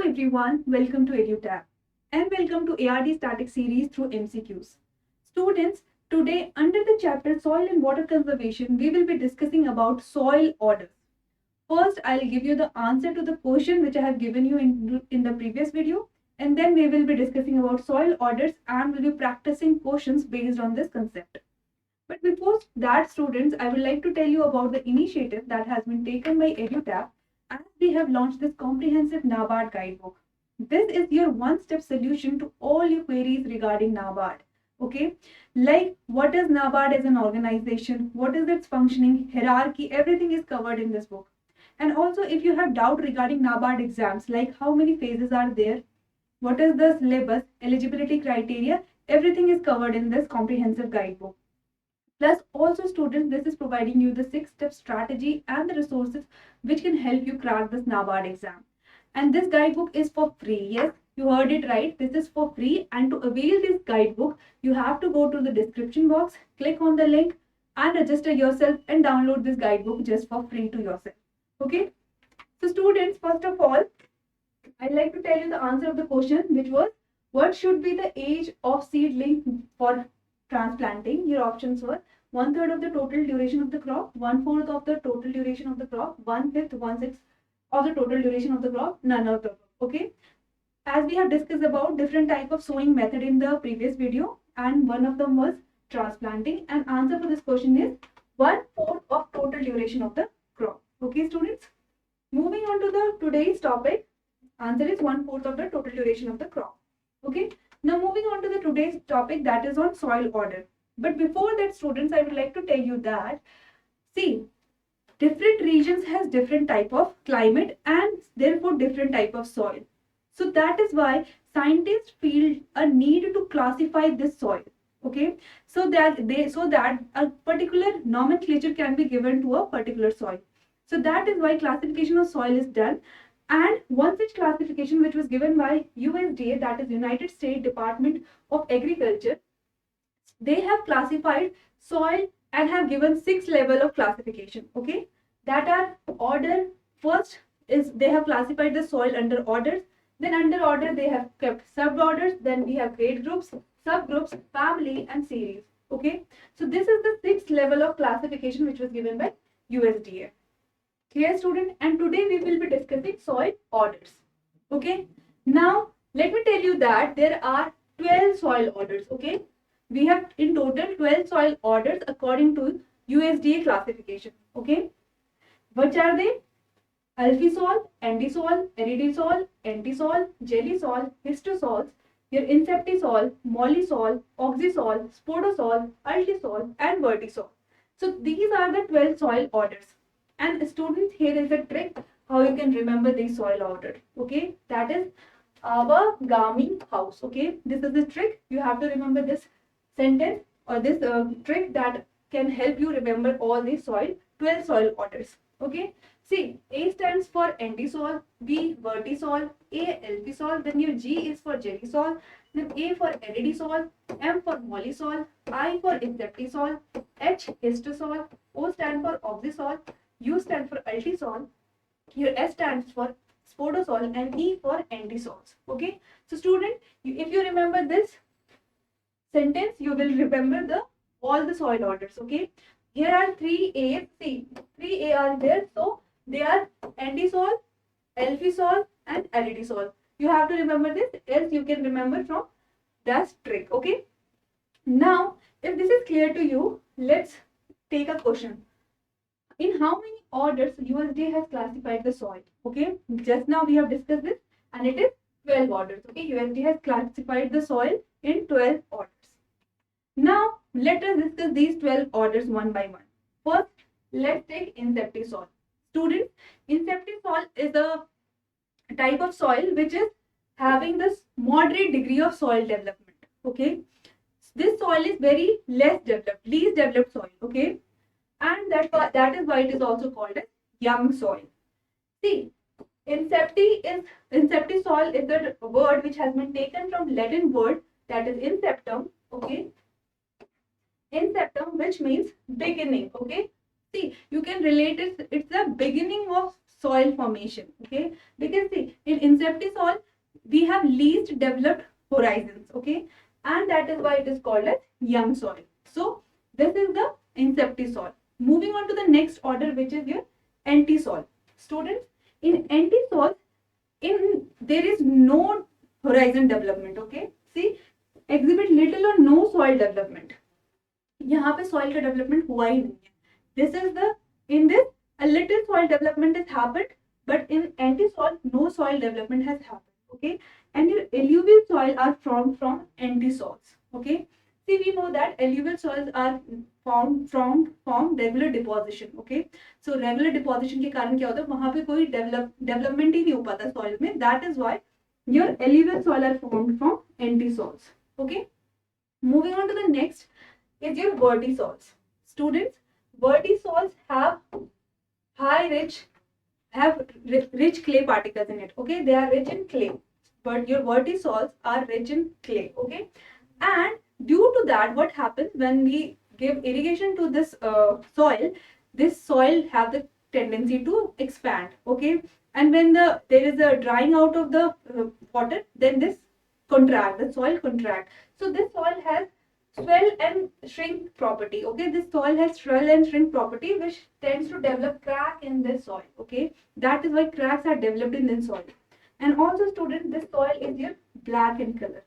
everyone, welcome to EduTab and welcome to ARD static series through MCQs. Students, today under the chapter Soil and Water Conservation, we will be discussing about soil orders. First, I'll give you the answer to the question which I have given you in the previous video, and then we will be discussing about soil orders and will be practicing questions based on this concept. But before that, students, I would like to tell you about the initiative that has been taken by EduTab as we have launched this comprehensive NABARD guidebook. This is your one-step solution to all your queries regarding NABARD. Okay, like what is NABARD as an organization, what is its functioning, hierarchy, everything is covered in this book. And also if you have doubt regarding NABARD exams, like how many phases are there, what is the syllabus, eligibility criteria, everything is covered in this comprehensive guidebook. Plus, also students, this is providing you the 6-step strategy and the resources which can help you crack this NABARD exam. And this guidebook is for free. Yes, you heard it right. This is for free. And to avail this guidebook, you have to go to the description box, click on the link and register yourself and download this guidebook just for free to yourself. Okay. So students, first of all, I'd like to tell you the answer of the question, which was, what should be the age of seedling for transplanting? Your options were 1/3 of the total duration of the crop, 1/4 of the total duration of the crop, 1/5, 1/6 of the total duration of the crop, none of them. Okay. As we have discussed about different type of sowing method in the previous video, and one of them was transplanting, and answer for this question is 1/4 of total duration of the crop. Okay, students. Moving on to the today's topic, answer is 1/4 of the total duration of the crop. Okay. Now moving on to the today's topic, that is on soil order. But before that, students, I would like to tell you that, see, different regions has different type of climate and therefore different type of soil. So that is why scientists feel a need to classify this soil. Okay, so that a particular nomenclature can be given to a particular soil. So that is why classification of soil is done. And one such classification which was given by USDA, that is United States Department of Agriculture, they have classified soil and have given 6 levels of classification. Okay, that are order. First is they have classified the soil under orders. Then under order they have kept suborders. Then we have grade groups, subgroups, family, and series. Okay, so this is the 6th level of classification which was given by USDA. Clear, student? And today we will be discussing soil orders. Okay. Now let me tell you that there are 12 soil orders. Okay. We have in total 12 soil orders according to USDA classification. Okay. Which are they? Alphisol, Andisol, Aridisol, Antisol, Gellisol, Histosols, your Inceptisol, Mollisol, Oxysol, Spodosol, Altisol, and Vertisol. So these are the 12 soil orders. And students, here is a trick how you can remember these soil orders. Okay, that is our Gami house. Okay, this is the trick. You have to remember this sentence or this trick that can help you remember all these 12 soil orders. Okay, see, A stands for Antisol, B Vertisol, A Alpisol, then your G is for Gellisol, then A for Aridisol, M for Mollisol, I for Inceptisol, H Histosol, O stands for Oxysol, U stands for Altisol, your S stands for Spodosol, and E for Antisols. Okay, so student, if you remember this sentence, you will remember all the soil orders. Okay, here are 3 A's. See, 3 A are there, so they are Antisol, Alphisol, and Aridisol. You have to remember this, else you can remember from that trick. Okay, now if this is clear to you, let's take a question. In how many orders USDA has classified the soil? Okay, just now we have discussed this, and it is 12 orders. Okay, USDA has classified the soil in 12 orders. Now let us discuss these 12 orders one by one. First, let's take Inceptisol. Students, Inceptisol is a type of soil which is having this moderate degree of soil development. Okay, this soil is very least developed soil. Okay, and that is why it is also called as young soil. See, Inceptisol is the word which has been taken from Latin word, that is inceptum. Okay, inceptum, which means beginning. Okay, see, you can relate it. It's the beginning of soil formation. Okay, because see, in incepty soil we have least developed horizons. Okay, and that is why it is called as young soil. So this is the incepty soil. Moving on to the next order, which is your anti-soil. Students, in anti-soil, in there is no horizon development. Okay, see, exhibit little or no soil development. यहाँ पे soil का development हुआ ही नहीं है. This is the, in this a little soil development has happened, but in anti-soil no soil development has happened. Okay, and your alluvial soil are formed from anti-soils. Okay, see, we know that alluvial soils are formed from regular deposition. Okay, so regular deposition के कारण क्या होता है, वहाँ पे कोई development ही नहीं हो पाता soil में. That is why your alluvial soil are formed from anti-soils. Okay, moving on to the next is your vertisols. Students, vertisols have rich clay particles in it. Okay, they are rich in clay, but your vertisols are rich in clay. Okay, and due to that, what happens when we give irrigation to this soil, this soil have the tendency to expand. Okay, and when there is a drying out of the water, then this the soil contract. So this soil has swell and shrink property. Okay, this soil has swell and shrink property, which tends to develop crack in this soil. Okay, that is why cracks are developed in this soil. And also, students, this soil is your black in color.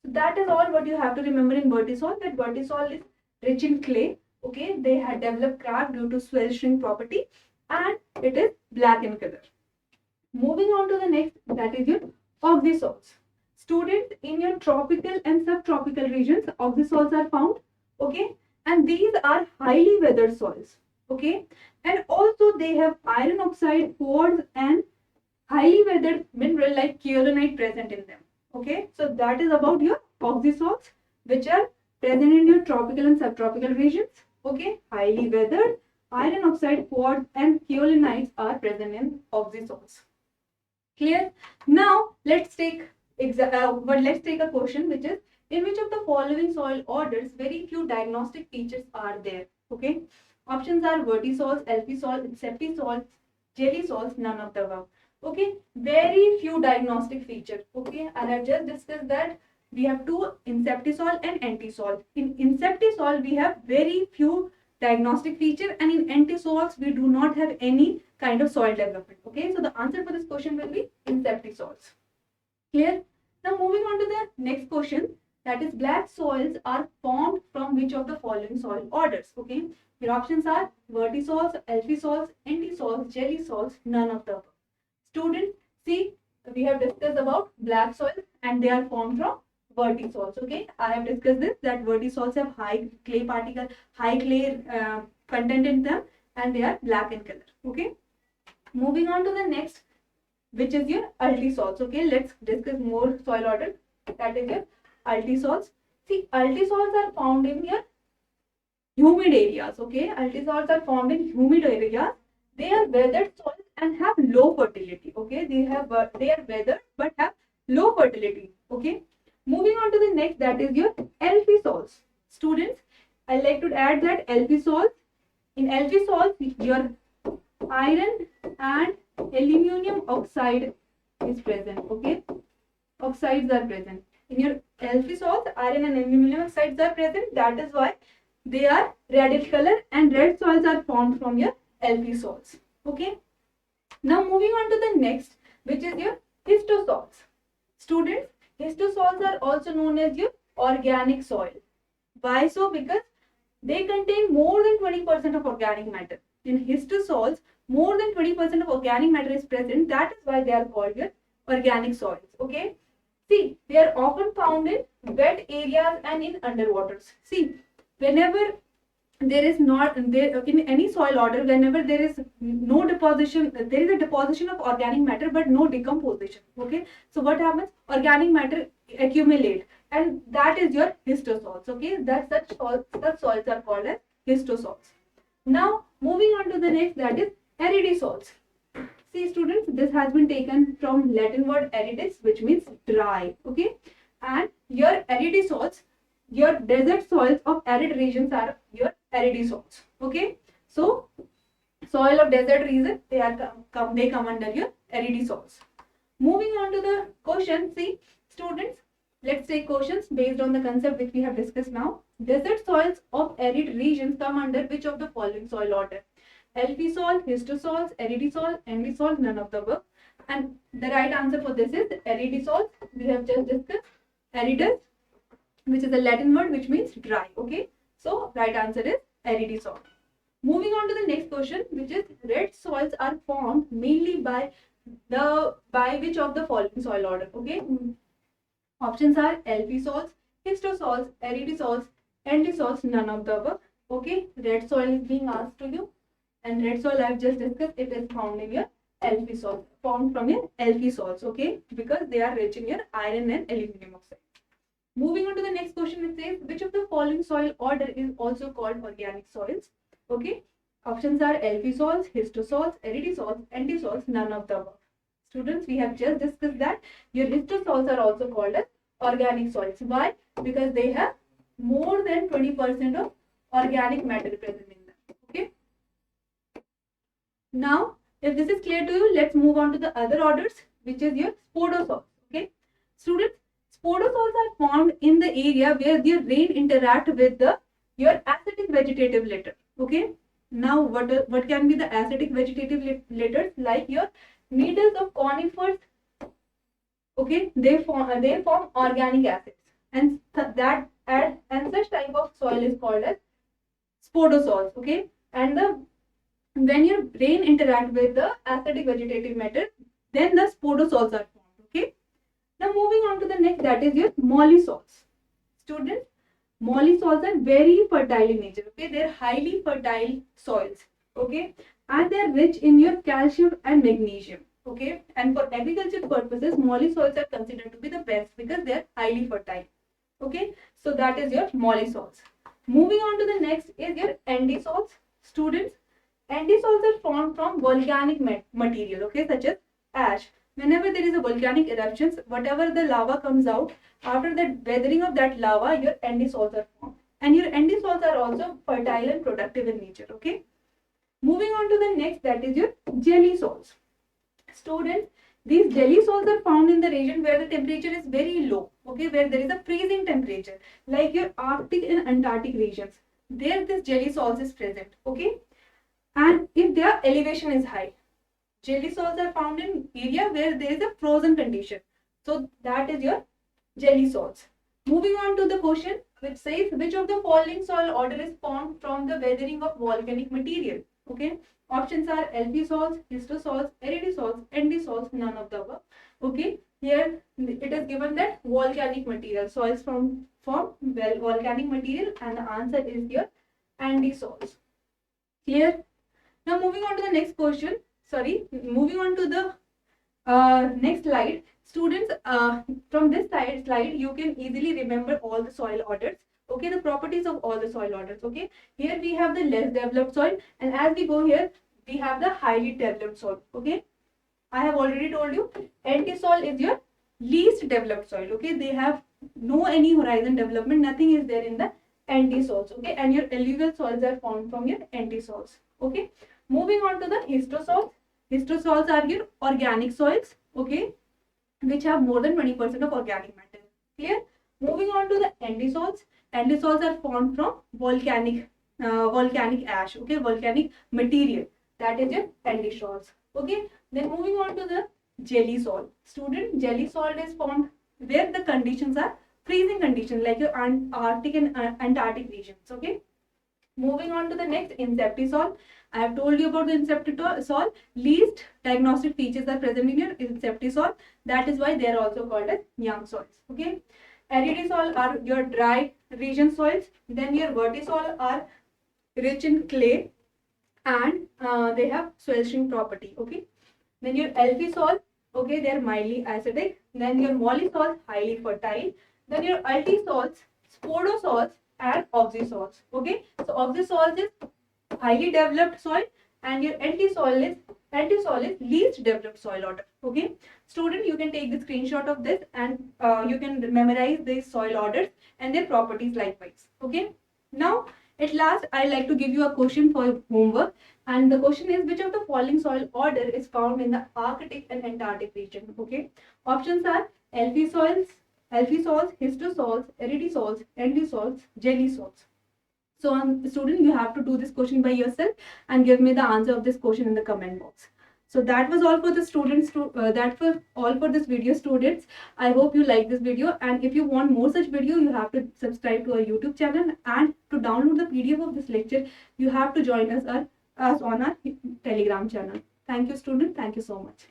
So that is all what you have to remember in vertisol, that vertisol is rich in clay. Okay, they have developed crack due to swell shrink property, and it is black in color. Moving on to the next, that is your oxysols. Students, in your tropical and subtropical regions, oxysols are found. Okay, and these are highly weathered soils. Okay, and also they have iron oxide, quartz, and highly weathered mineral like kaolinite present in them. Okay, so that is about your oxysols, which are present in your tropical and subtropical regions. Okay, highly weathered, iron oxide, quartz, and kaolinites are present in oxysols. Clear? Now let's take a question, which is, in which of the following soil orders very few diagnostic features are there? Okay, options are vertisols, alphisols, inceptisols, jellysols, none of the above. Okay, very few diagnostic features. Okay, I have just discussed that we have two, inceptisol and antisol. In inceptisol we have very few diagnostic feature, and in antisols we do not have any kind of soil development. Okay, so the answer for this question will be inceptisols. Clear? Now moving on to the next question, that is, black soils are formed from which of the following soil orders? Okay, your options are vertisols, alphisols, antisols, jellysols, none of the above. Students, see, we have discussed about black soils and they are formed from vertisols. Okay, I have discussed this, that vertisols have high clay content in them, and they are black in color. Okay, moving on to the next, which is your altisols. Okay, let's discuss more soil order. That is your altisols. See, altisols are found in your humid areas. Okay, altisols are found in humid areas. They are weathered soils and have low fertility. Okay, they are weathered but have low fertility. Okay, moving on to the next, that is your alphisols. Students, I like to add that alphisols, in alphisols your iron and aluminum oxide is present. Okay, oxides are present in your alphisols. Iron and aluminum oxides are present. That is why they are red in color, and red soils are formed from your alphisols. Okay, now moving on to the next, which is your histosols. Students, histosols are also known as your organic soil. Why so? Because they contain more than 20% of organic matter. In histosols, more than 20% of organic matter is present. That is why they are called your organic soils. Okay, see, they are often found in wet areas and in underwaters. See, whenever there is not there in any soil order, whenever there is no deposition, there is a deposition of organic matter but no decomposition. Okay, so what happens? Organic matter accumulate, and that is your histosols. Okay, that such soils are called as histosols. Now moving on to the next, that is aridisols. See, students, this has been taken from Latin word aridis, which means dry. Okay, and your aridisols, your desert soils of arid regions are your aridisols. Okay, so Soil of desert region, they come under your ARD soils. Moving on to the question, see students, let's take questions based on the concept which we have discussed now. Desert soils of arid regions come under which of the following soil order? LP soil, histosols, ARD soil, ND soil, none of the above. And the right answer for this is ARD soil. We have just discussed aridus, which is a Latin word which means dry. Okay, so right answer is ARD soil. Moving on to the next question, which is red soils are formed mainly by which of the following soil order? Okay, options are LP soils, histosols, ARD soils, ND soils, none of the above. Okay, red soil is being asked to you, and red soil I have just discussed, it is found in your LP soil, formed from your LP soils. Okay, because they are rich in your iron and aluminum oxide. Moving on to the next question, it says which of the following soil order is also called organic soils? Okay, options are LP soils, histosols, ARD soils, ND soils, none of the above. Students, we have just discussed that your histosols are also called as organic soils. Why? Because they have more than 20% of organic matter present in them. Okay. Now, if this is clear to you, let's move on to the other orders, which is your spodosols. Okay, students, spodosols are formed in the area where the rain interact with your acidic vegetative litter. Okay. Now, what can be the acidic vegetative litters? Like your needles of conifers. Okay, they form organic acids, and such type of soil is called as spodosols. Okay, and when your rain interact with the acidic vegetative matter, then the spodosols are formed. Okay. Now moving on to the next, that is your mollysols. Students, mollysols are very fertile in nature. Okay, they are highly fertile soils. Okay, and they are rich in your calcium and magnesium. Okay, and for agriculture purposes, mollysols are considered to be the best because they are highly fertile. Okay, so that is your mollysols. Moving on to the next is your ND soils. Students, ND soils are formed from volcanic material. Okay, such as ash. Whenever there is a volcanic eruptions, whatever the lava comes out, after the weathering of that lava, your ND soils are formed. And your ND soils are also fertile and productive in nature. Okay. Moving on to the next, that is your jelly soils. Students, these jelly soils are found in the region where the temperature is very low. Okay, where there is a freezing temperature, like your Arctic and Antarctic regions. There, this jelly soils is present. Okay, and if their elevation is high, jelly soils are found in area where there is a frozen condition. So that is your jelly soils. Moving on to the question, which says which of the following soil order is formed from the weathering of volcanic material? Okay, options are LP soils, histosols, ARD soils, ND soils, none of the above. Okay, here it is given that volcanic material soils from volcanic material, and the answer is your ND soils. Clear? Now moving on to the next question. Moving on to the next slide. Students, from this slide, you can easily remember all the soil orders. Okay, the properties of all the soil orders. Okay, here we have the less developed soil, and as we go here, we have the highly developed soil. Okay, I have already told you, NT soil is your least developed soil. Okay, they have no any horizon development, nothing is there in the NT soils. Okay, and your alluvial soils are formed from your NT soils. Okay, moving on to the histosols. Histosols are your organic soils. Okay, which have more than 20% of organic matter. Clear? Moving on to the ND soils. ND soils are formed from volcanic ash. Okay, volcanic material. That is your ND soils. Okay. Then moving on to the jelly soil. Student, jelly soil is formed where the conditions are freezing conditions, like your Arctic and Antarctic regions. Okay. Moving on to the next, inceptisol. I have told you about the inceptisol. Least diagnostic features are present in your inceptisol. That is why they are also called as young soils. Okay. Aridisol are your dry region soils. Then your vertisol are rich in clay, and they have sweltering property. Okay. Then your alpisol, okay, they are mildly acidic. Then your mollysols, highly fertile. Then your altisols, spodosols, and oxysols. Okay, so oxysols is highly developed soil, and your antisol is least developed soil order. Okay, student, you can take the screenshot of this, and you can memorize these soil orders and their properties likewise. Okay, now at last I like to give you a question for homework. And the question is, which of the following soil order is found in the Arctic and Antarctic region? Okay. Options are alphy soils, histosols, aridisols, endosols, jelly soils. So, student, you have to do this question by yourself and give me the answer of this question in the comment box. So that was all for the students. That was all for this video, students. I hope you like this video, and if you want more such video, you have to subscribe to our YouTube channel, and to download the PDF of this lecture, you have to join us on our Telegram channel. Thank you, student. Thank you so much.